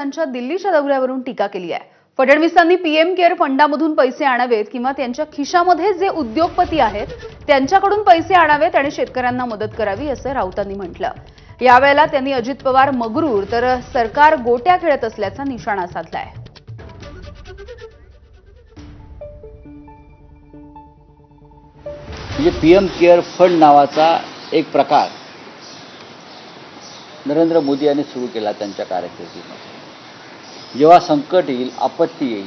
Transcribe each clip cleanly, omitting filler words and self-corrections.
त्यांच्या दिल्लीच्या दौऱ्यावरून टीका केली आहे। फडणवीसांनी पीएम केअर फंडामधून पैसे आणावेत किंवा त्यांच्या खिशामध्ये जे उद्योगपती आहेत त्यांच्याकडून पैसे आणावेत आणि शेतकऱ्यांना मदत करावी असं राऊतांनी म्हटलं। यावेळेला त्यांनी अजित पवार मगरूर तर सरकार गोट्या खेळत असल्याचा निशाणा साधलाय। पीएम केअर फंड नावाचा एक प्रकार नरेंद्र मोदी यांनी सुरू केला त्यांच्या कारकिर्दीमध्ये। जेव्हा संकट येईल, आपत्ती येईल,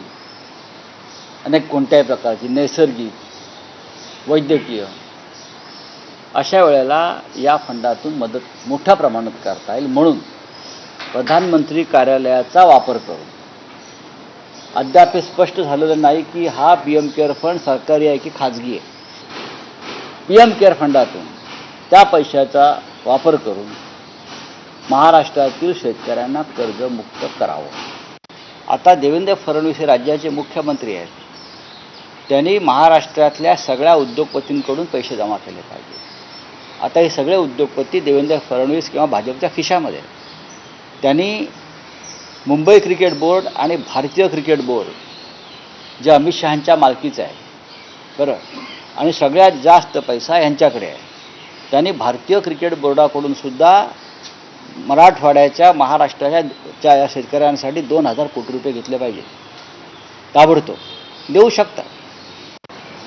अनेक कोणत्याही प्रकारची नैसर्गिक वैद्यकीय, अशा वेळेला या फंडातून मदत मोठ्या प्रमाणात करता येईल म्हणून प्रधानमंत्री कार्यालयाचा वापर करून अद्याप स्पष्ट झालेलं नाही की हा पीएम केअर फंड सरकारी आहे की खाजगी आहे। पीएम केअर फंडातून त्या पैशाचा वापर करून महाराष्ट्रातील शेतकऱ्यांना कर्जमुक्त करावं। आता देवेंद्र फडणवीस हे राज्याचे मुख्यमंत्री आहेत, त्यांनी महाराष्ट्रातल्या सगळ्या उद्योगपतींकडून पैसे जमा केले पाहिजे। आता हे सगळे उद्योगपती देवेंद्र फडणवीस किंवा भाजपच्या खिशामध्ये आहेत। त्यांनी मुंबई क्रिकेट बोर्ड आणि भारतीय क्रिकेट बोर्ड जे अमित शहांच्या मालकीचं आहे बरं, आणि सगळ्यात जास्त पैसा यांच्याकडे आहे, त्यांनी भारतीय क्रिकेट बोर्डाकडून सुद्धा मराठवाड्याच्या महाराष्ट्राच्या या शेतकऱ्यांसाठी 2000 कोटी रुपये घेतले पाहिजे। ताबडतोब देऊ शकता,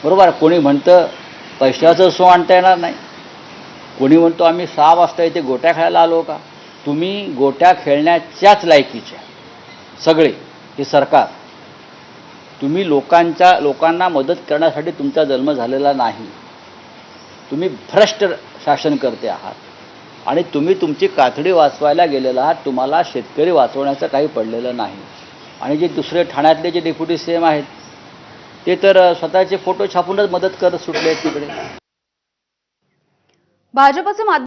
बरोबर। कोणी म्हणतं पैशाचं सो आणता येणार नाही, कोणी म्हणतो आम्ही 6 वाजता इथे गोट्या खेळायला आलो का। तुम्ही गोट्या खेळण्याच्याच लायकीचे सगळे हे सरकार। तुम्ही लोकांना मदत करण्यासाठी तुमचा जन्म झालेला नाही। तुम्ही भ्रष्ट शासनकर्ते आहात आणि तुम्ही तुमची कातडी वाचवायला गेलेला आहात। तुम्हाला शेतकरी वाचवण्याचं काही पडलेलं नाही। आणि जे दुसरे ठाण्यातले जे डेप्युटी सीएम आहेत ते तर स्वतःचे फोटो छापूनच मदत करत सुटले तिकडे। भाजपचे